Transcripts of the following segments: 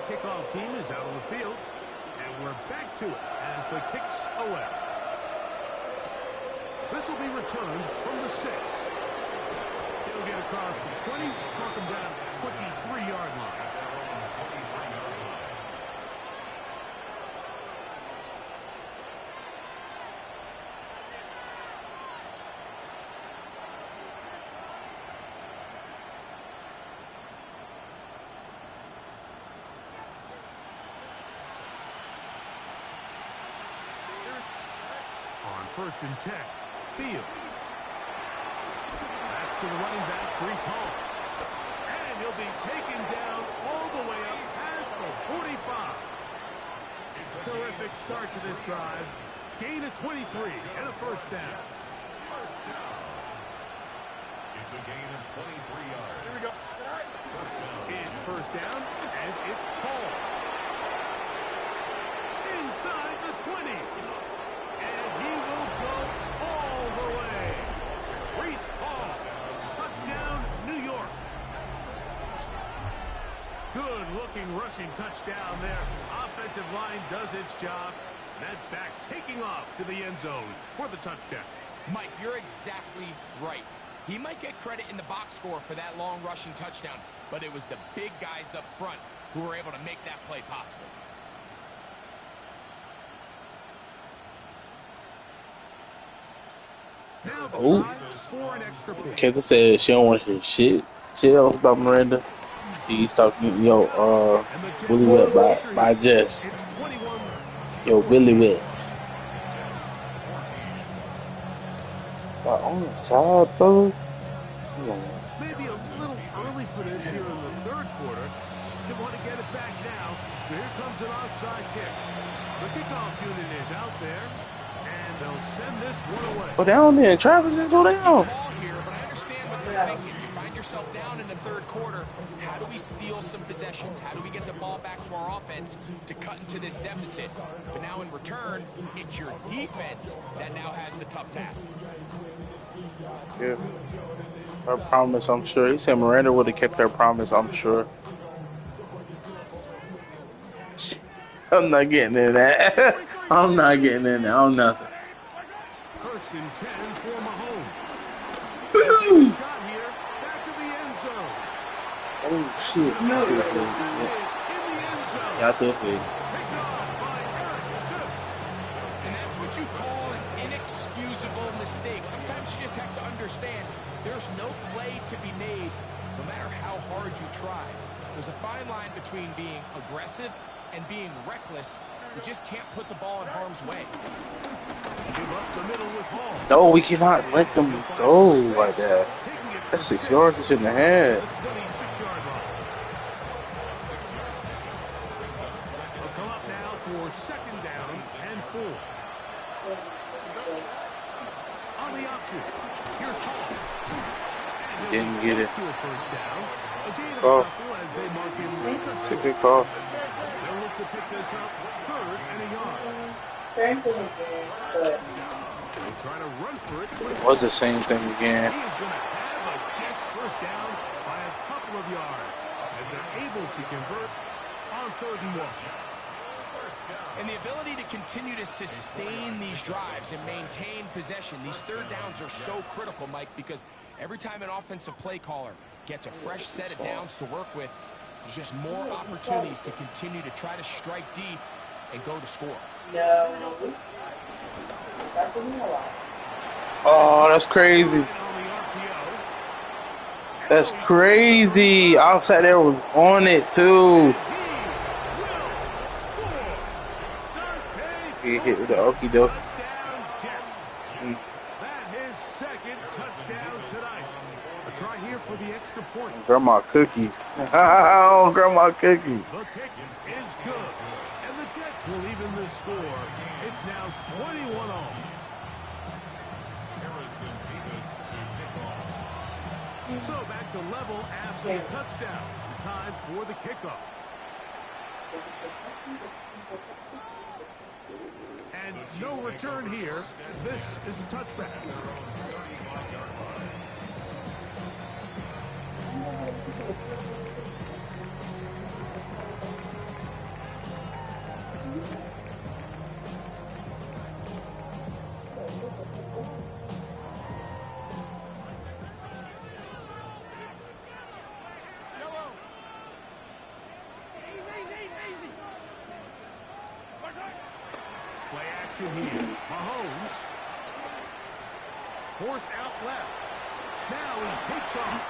kickoff team is out on the field. And we're back to it as the kick's away. This will be returned from the 6. He'll get across the 20, mark him down at the 23-yard line. First and 10. Fields. That's to the running back, Breece Hall. And he'll be taken down all the way up past the 45. Terrific start to this drive. Gain of 23 and a first down. It's a gain of 23 yards. Here we go. It's first down, and it's Hall. Inside the 20. And he will go all the way. Breece Hall. Touchdown, New York. Good-looking rushing touchdown there. Offensive line does its job. That back taking off to the end zone for the touchdown. Mike, you're exactly right. He might get credit in the box score for that long rushing touchdown, but it was the big guys up front who were able to make that play possible. Oh, Kevin said she don't want to hear shit else about Miranda. She stopped getting Willie Wet by Jess. Yo, Willie Wet. On the side, bro. Maybe a little early for this here in the third quarter. They want to get it back now. So here comes an onside kick. The kickoff unit is out there. They'll send this one away. Go down there, Travis, just go down. Here, but I understand what they're thinking. You find yourself down in the third quarter. How do we steal some possessions? How do we get the ball back to our offense to cut into this deficit? But now in return, it's your defense that now has the tough task. Yeah. Her promise, I'm sure. He said Miranda would have kept her promise, I'm sure. I'm not getting in that. I'm not getting in there. I'm nothing. First and 10 for Mahomes. Shot here, back to the end zone. Oh shit! Y'all threw it. And that's what you call an inexcusable mistake. Sometimes you just have to understand there's no play to be made, no matter how hard you try. There's a fine line between being aggressive and being reckless. You just can't put the ball in harm's way. Give up the middle with Hall. No, we cannot let them go like that. That's 6 yards they shouldn't have had. They'll come up now for second down and 4. On the option, here's Hall. Didn't get it. To a first down. A gain of Oh. a couple as they mark him. It's a good call. They'll look to pick this up third and a yard. They'll try to run for it. It was the same thing again. He is going to have a Jets first down by a couple of yards as they're able to convert on third and 1. And the ability to continue to sustain these drives and maintain possession, these third downs are so critical, Mike, because every time an offensive play caller gets a fresh set of downs to work with, there's just more opportunities to continue to try to strike deep and go to score. Oh, that's crazy. That's crazy. Outside there was on it too. He hit with the okie doke. That is second touchdown tonight. A try here for the extra point. Grandma cookies. Oh, grandma cookies. The kick is good. And the Jets will even the score. It's now 21-all. So back to level after the touchdown. Time for the kickoff. And no return here. This is a touchback. action here. Mahomes. Forced out left. Now he takes off.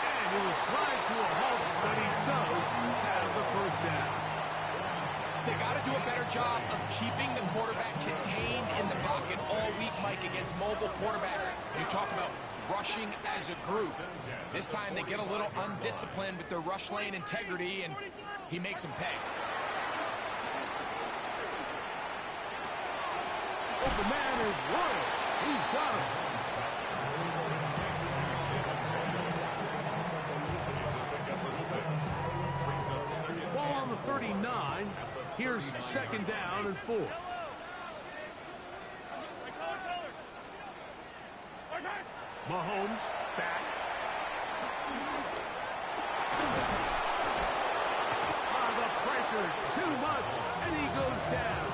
And he will slide to a halt, but he does have the first down. They got to do a better job of keeping the quarterback contained in the pocket all week, Mike, against mobile quarterbacks. You talk about rushing as a group. This time they get a little undisciplined with their rush lane integrity, and he makes them pay. Oh, the man is Williams. He's got him. Ball on the 39. Here's second down and 4. Mahomes back. The pressure too much, and he goes down.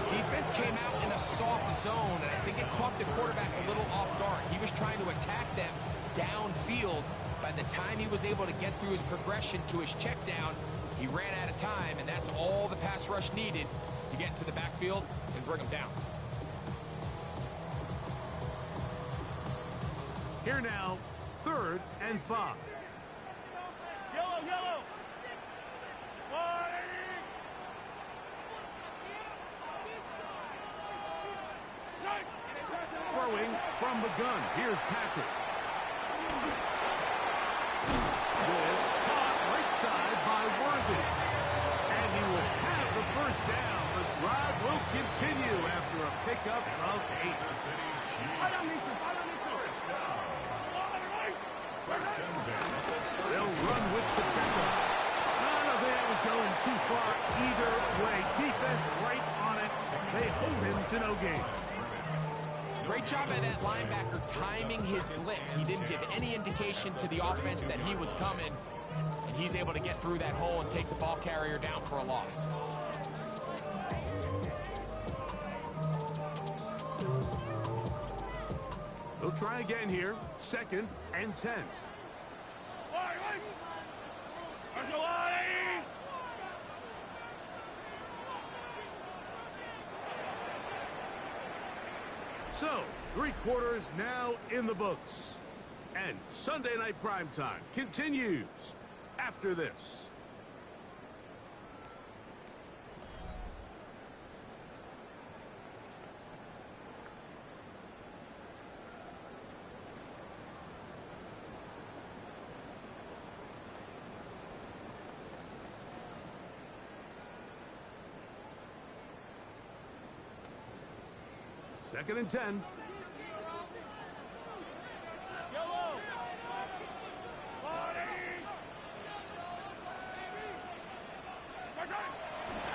Defense came out in a soft zone, and I think it caught the quarterback a little off guard. He was trying to attack them downfield. By the time he was able to get through his progression to his check down, he ran out of time, and that's all the pass rush needed to get into the backfield and bring him down. Here now, 3rd and 5. Yellow. Throwing from the gun. Here's Patrick. This caught right side by Worthy. And he will have the first down. The drive will continue after a pickup of 8. They'll run with Pacheco. I don't think that was going too far either way. Defense right on it. They hold him to no gain. Great job by that linebacker timing his blitz. He didn't give any indication to the offense that he was coming, and he's able to get through that hole and take the ball carrier down for a loss. They'll try again here. 2nd and 10. So, 3 quarters now in the books. And Sunday Night Primetime continues after this. Second and 10.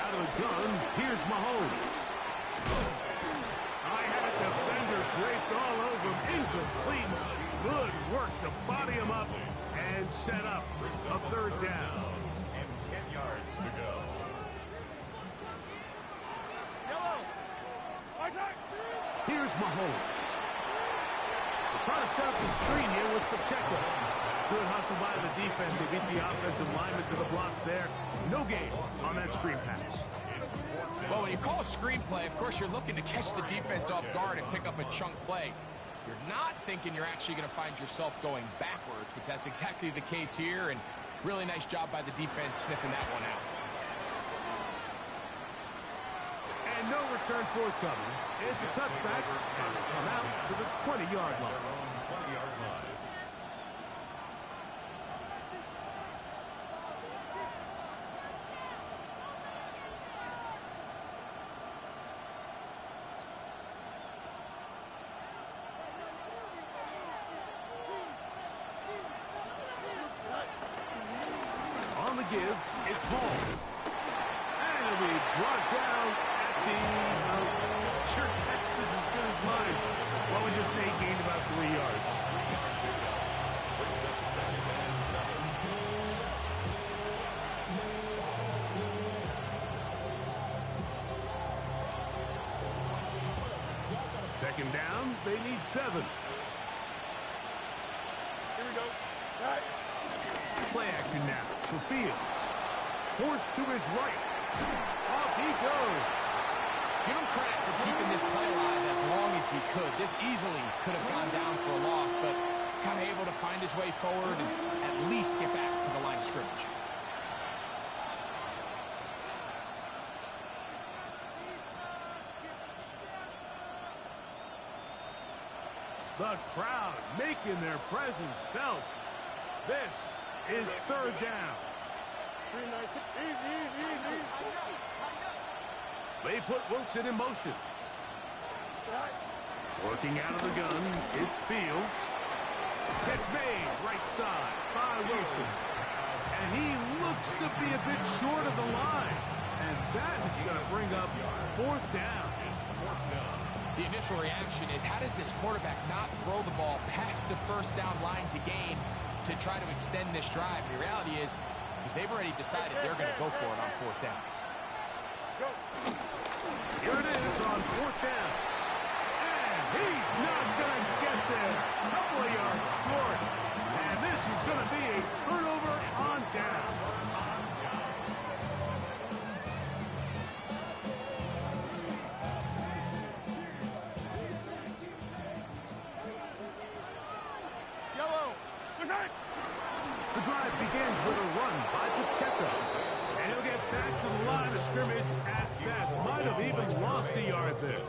Out of the gun, here's Mahomes. I had a defender draped all over him. Incomplete. Good work to body him up and set up a 3rd down. And 10 yards to go. Here's Mahomes. They're trying to set up the screen here with Pacheco. Good hustle by the defense. They beat the offensive lineman to the blocks there. No gain on that screen pass. Well, when you call a screen play, of course, you're looking to catch the defense off guard and pick up a chunk play. You're not thinking you're actually going to find yourself going backwards, but that's exactly the case here, and really nice job by the defense sniffing that one out. And no return forthcoming. It's a touchback and come out to the 20-yard line. 20-yard line. On the give, it's Hall. And it'll be brought down at the... sure, that's as good as mine. What would you say gained about 3 yards? Brings up 2nd and 7. Second down, they need 7. Here we go. Right. Play action now for Fields. Forced to his right. Off he goes. Give him credit for keeping this play alive as long as he could. This easily could have gone down for a loss, but he's kind of able to find his way forward and at least get back to the line of scrimmage. The crowd making their presence felt. This is third down. They put Wilson in motion. Working out of the gun, it's Fields. Catch made, right side by Wilson. And he looks to be a bit short of the line. And that is going to bring up fourth down. The initial reaction is, how does this quarterback not throw the ball past the first down line to gain to try to extend this drive? The reality is they've already decided they're going to go for it on fourth down. Here it is on fourth down. And he's not going to get there. A couple of yards short. And this is going to be a turnover on down. The drive begins with a run by Pacheco. And he'll get back to the line of scrimmage at best. Might have even lost a yard there.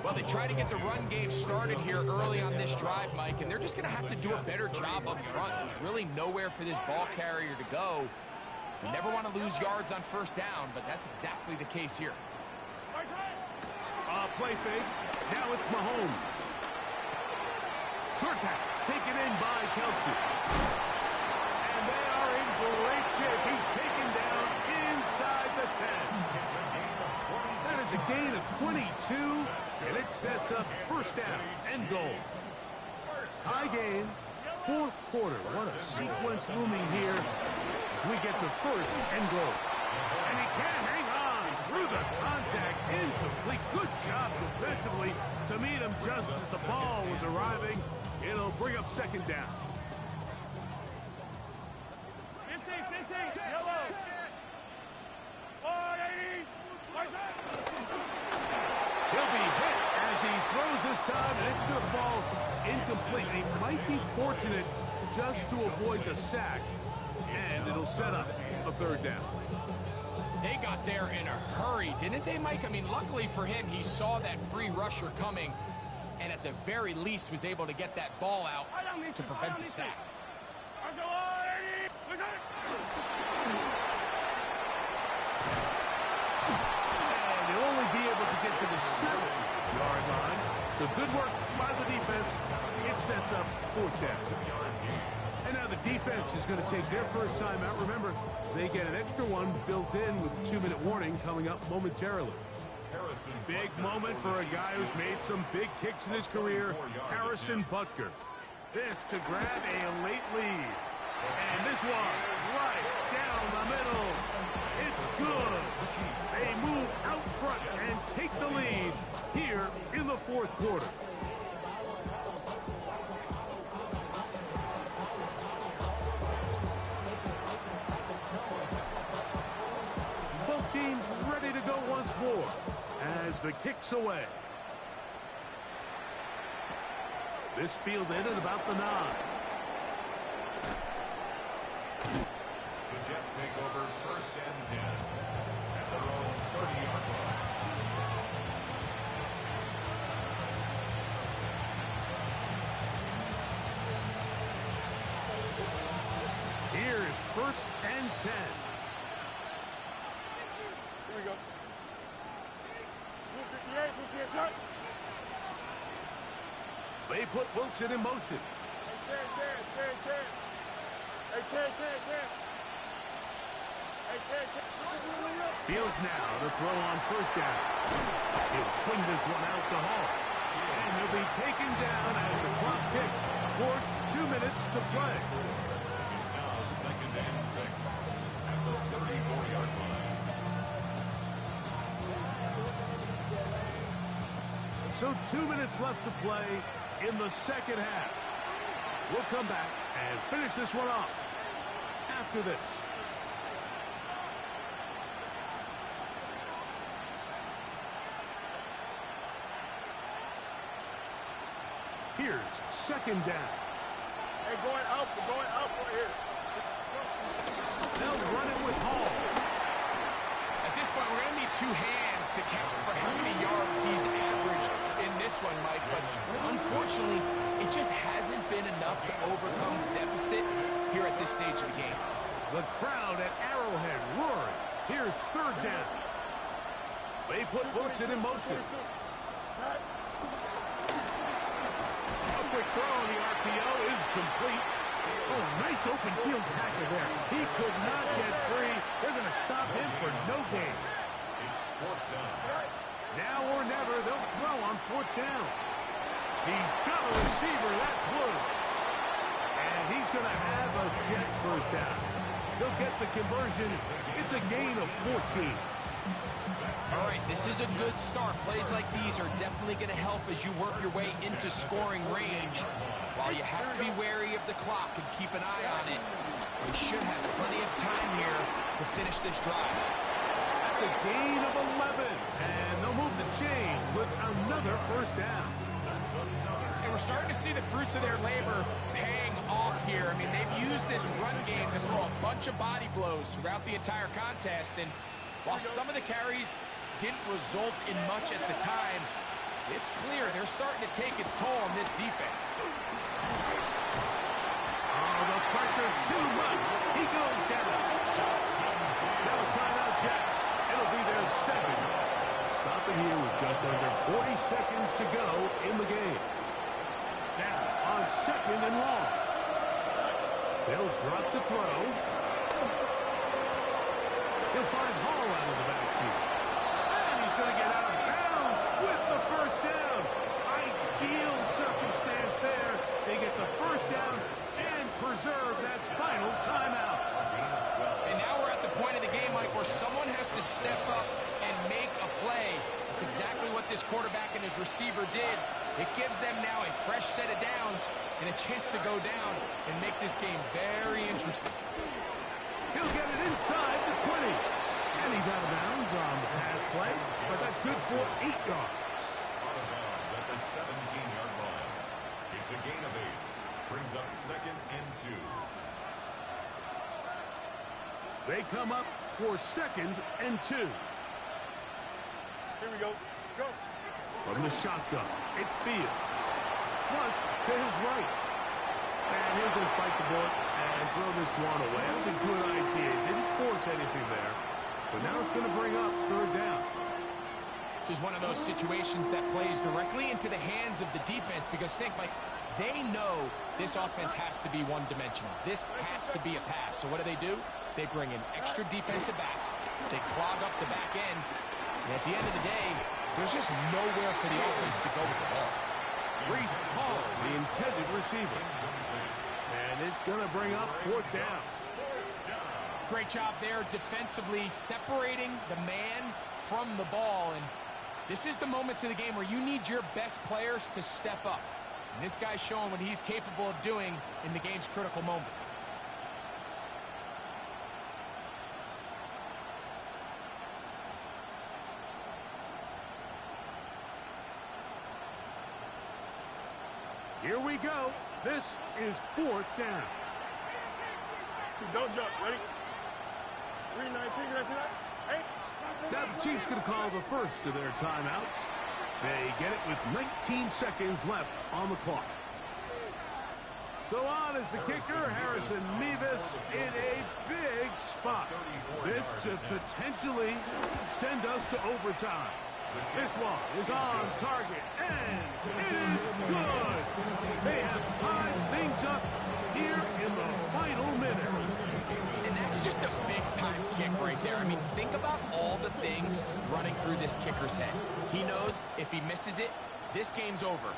Well, they try to get the run game started here early on this drive, Mike, and they're just going to have to do a better job up front. There's really nowhere for this ball carrier to go. You never want to lose yards on first down, but that's exactly the case here. Play fake. Now it's Mahomes. Short pass taken in by Kelsey. And they are in great shape. He's taken down inside the 10. That is a gain of 22, and it sets up first down and goal. High gain, fourth quarter. What a sequence looming here as we get to first and goal. And he can't hang on through the contact. Incomplete. Good job defensively to meet him just as the ball was arriving. It'll bring up second down. Yellow. 480. He'll be hit as he throws this time, and it's going to fall incomplete. He might be fortunate just to avoid the sack, and it'll set up a third down. They got there in a hurry, didn't they, Mike? I mean, luckily for him, he saw that free rusher coming, and at the very least was able to get that ball out to prevent the sack. And he'll only be able to get to the 7-yard line. So good work by the defense. It sets up fourth down. And now the defense is going to take their first time out. Remember, they get an extra one built in with a 2-minute warning coming up momentarily. Big moment for a guy who's made some big kicks in his career, Harrison Butker. This to grab a late lead. And this one right down the middle. It's good. They move out front and take the lead here in the fourth quarter. Both teams ready to go once more as the kick's away. This fielded at about the 9. The Jets take over first and 10 at their own 30-yard line. Here's first and 10. Here we go. Blue 58, blue 58. They put Wilson in motion. Hey, 10. Fields now to throw on first down. He'll swing this one out to Hall. And he'll be taken down as the clock ticks towards 2 minutes to play. It's now second and 6 at the 34-yard line. So 2 minutes left to play in the second half. We'll come back and finish this one off after this. Here's second down. Hey, going up. We're going up right here. They'll run it with Hall. At this point, we're going to need two hands to count for how many yards he's averaged in this one, Mike. But unfortunately, it just hasn't been enough to overcome the deficit here at this stage of the game. The crowd at Arrowhead roaring. Here's third down. They put Wilson in motion. A quick throw on the RPO is complete. Oh, nice open field tackle there. He could not get free. They're going to stop him for no gain. It's fourth down. Now or never, they'll throw on fourth down. He's got a receiver. That's Woods. And he's going to have a Jets first down. They'll get the conversion. It's a gain of 14. All right, this is a good start. Plays like these are definitely going to help as you work your way into scoring range. While you have to be wary of the clock and keep an eye on it, they should have plenty of time here to finish this drive. That's a gain of 11. And they'll move the chains with another first down. And we're starting to see the fruits of their labor paying off here. I mean, they've used this run game to throw a bunch of body blows throughout the entire contest. And while some of the carries didn't result in much at the time, it's clear they're starting to take its toll on this defense. Oh, the pressure too much. He goes down. Now a timeout, Jets. It'll be their second. Stopping here with just under 40 seconds to go in the game. Now on second and long. They'll drop to throw. He'll find Hall out of the backfield. And he's going to get out of bounds with the first down. Ideal circumstance there. They get the first down and preserve that final timeout. And now we're at the point of the game, Mike, where someone has to step up and make a play. That's exactly what this quarterback and his receiver did. It gives them now a fresh set of downs and a chance to go down and make this game very interesting. He'll get it inside the 20. And he's out of bounds on the pass play, but that's good for 8 yards. Out of bounds at the 17-yard line. It's a gain of 8. Brings up second and 2. They come up for second and 2. Here we go. Go. From the shotgun, it's Fields. Flush to his right. And he'll just bite the bullet and throw this one away. That's a good idea. Didn't force anything there. But now it's going to bring up third down. This is one of those situations that plays directly into the hands of the defense because think, Mike, they know this offense has to be one-dimensional. This has to be a pass. So what do? They bring in extra defensive backs. They clog up the back end. And at the end of the day, there's just nowhere for the offense to go with the ball. Reese Hall, the intended receiver. And it's going to bring up fourth down. Great job there defensively, separating the man from the ball. And this is the moments of the game where you need your best players to step up. And this guy's showing what he's capable of doing in the game's critical moment. Here we go. This is fourth down. Don't jump. Ready? 319. You ready for that? Hey. Now the Chiefs going to call the first of their timeouts. They get it with 19 seconds left on the clock. So on is the kicker, Harrison Mevis, in a big spot. This to potentially send us to overtime. This one is on target and is good. They have tied things up here in the final minute. And that's just a big-time kick right there. I mean, think about all the things running through this kicker's head. He knows if he misses it, this game's over.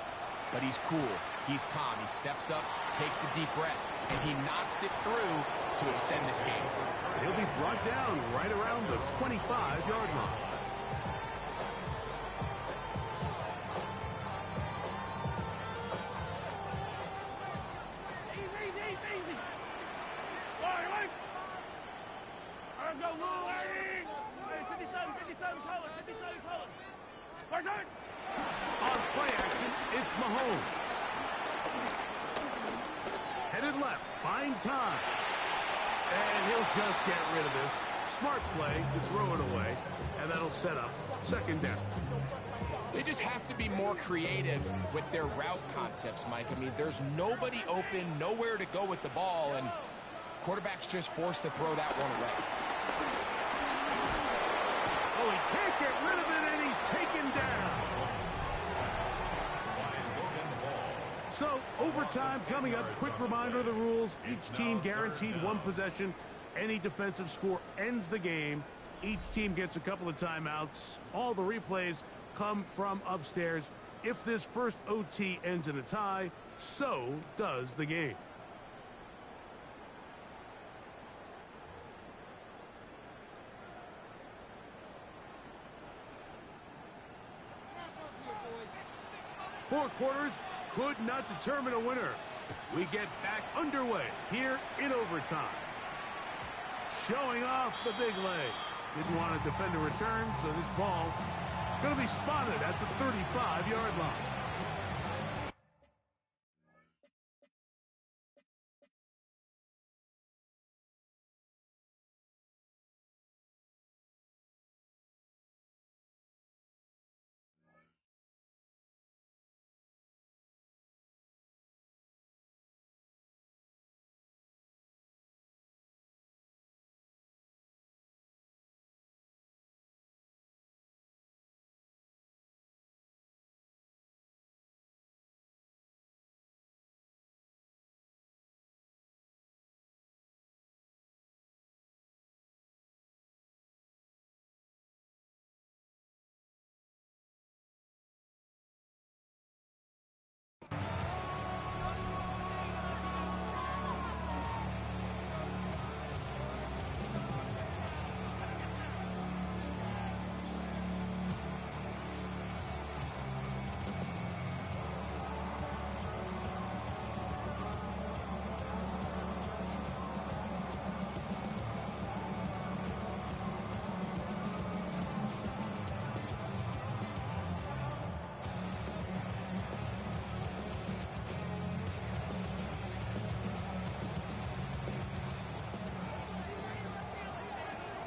But he's cool. He's calm. He steps up, takes a deep breath, and he knocks it through to extend this game. He'll be brought down right around the 25-yard line. On play action, it's Mahomes. Headed left, buying time. And he'll just get rid of this. Smart play to throw it away, and that'll set up second down. They just have to be more creative with their route concepts, Mike. I mean, there's nobody open, nowhere to go with the ball, and quarterback's just forced to throw that one away. Oh, he can't get rid of it, and he's taken down. So, overtime coming up. Quick reminder of the rules. Each team guaranteed one possession. Any defensive score ends the game. Each team gets a couple of timeouts. All the replays come from upstairs. If this first OT ends in a tie, so does the game. Four quarters could not determine a winner. We get back underway here in overtime. Showing off the big leg. Didn't want to defend a return, so this ball going to be spotted at the 35-yard line.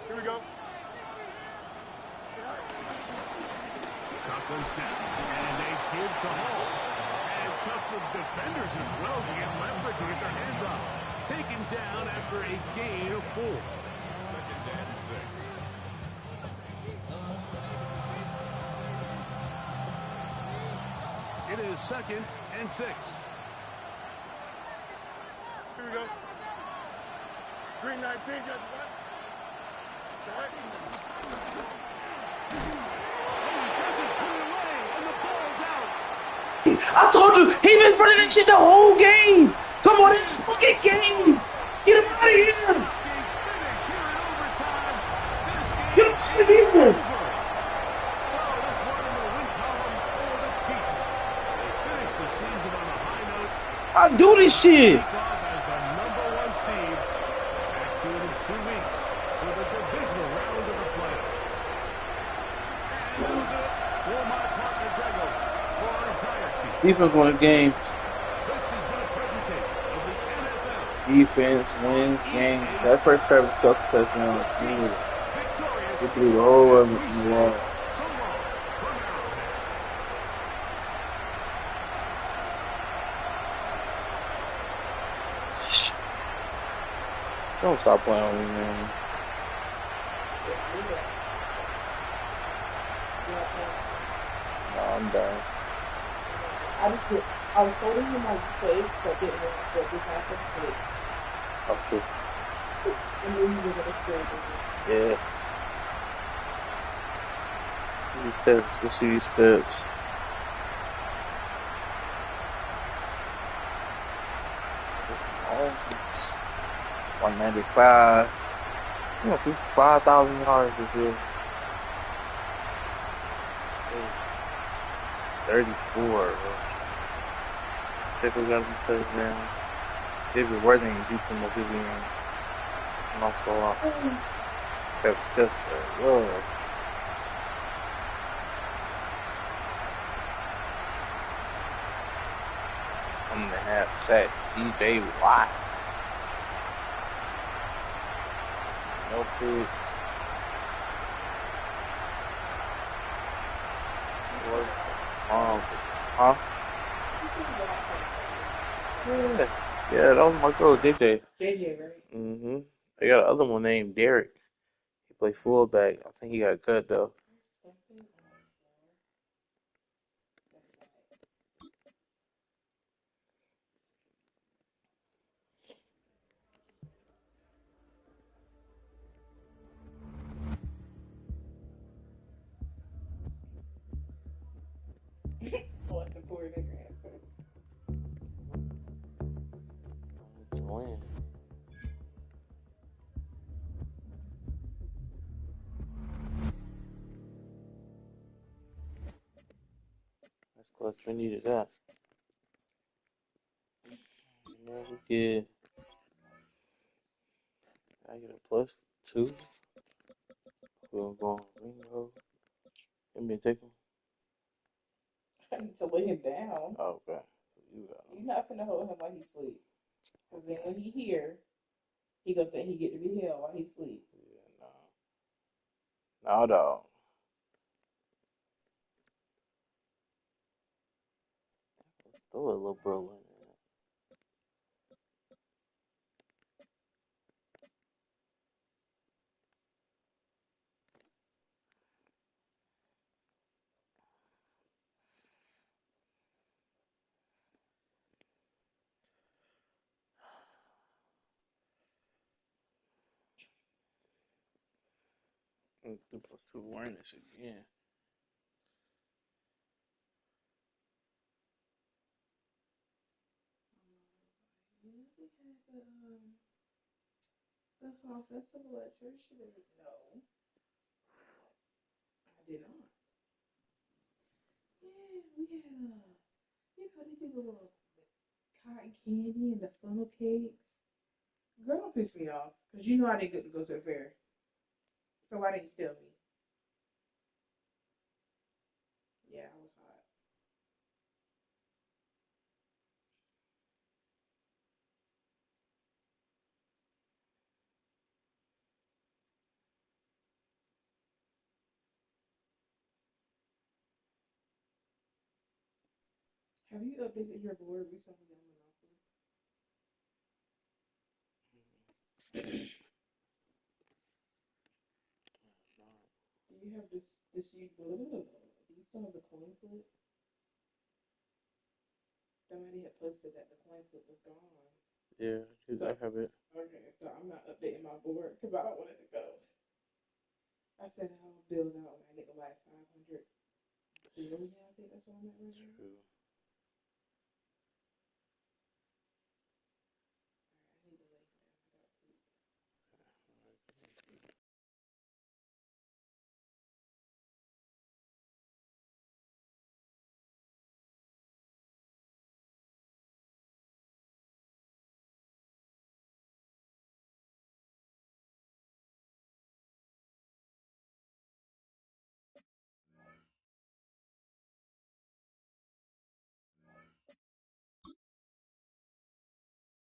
Here we go. Shotgun snap, and they give to Hall. And tough for defenders as well to get leverage to get their hands on. Taken down after a gain of 4. Second and 6. It is second and 6. Here we go. Green 19, got the left. Right. I told you, he been running that shit the whole game. Come on, this is fucking game. Get him out of here. Get him out of here. I do this shit. As the number 1 seed, back to it in 2 weeks for the divisional round of the playoffs. And we'll do it for my partner Gregos, for our entire team. Defense wins games. This has been a presentation of the NFL. Defense wins games. That first Travis Kelce touchdown. Victorious. He threw the whole of it in the wall. So long from Arrowhead. Don't stop playing with me, man. No, I'm done. I was holding him on face, but didn't want to get his ass on face. Okay. And then you were going to stay. Yeah. Let's see these stats. Let's see these stats. Oh, 195. You know, through 5,000 yards this year. 34. Pickle got some touchdowns. David Worthing beat him up his game. And also, that was just good. I'm in the hat. Sack DJ Watt. No picks. What's the song? Huh? Yeah, that was my girl, JJ. JJ, right? Mm-hmm. They got another one named Derek. He played fullback. I think he got cut though. What the poor nigga answer? To win. That's clutch. We needed that. You know, we get. I get a +2. We're going Ringo. Give me a take him. I need to lay him down. Oh, okay. So you got him. You're not finna hold him while he sleep. Cause then when he here, he gonna think he get to be held while he sleep. Yeah, no. No, dog. Let's throw a little bro in there. Do +2 awareness again. The fall festival at church today. No, I did not. Yeah, we had they did a little cotton candy and the funnel cakes. Girl, don't piss me off, cause you know I didn't get to go to the fair. So why didn't you tell me? Yeah, I was hot. Have you updated your board recently on Monopoly? Do you have this you do you still have the coin flip? Somebody had posted that the coin flip was gone. Yeah, I have it. Okay, so I'm not updating my board because I don't want it to go. I said I'll build out when I get to like 500 billion. I think that's what I'm at right now. True.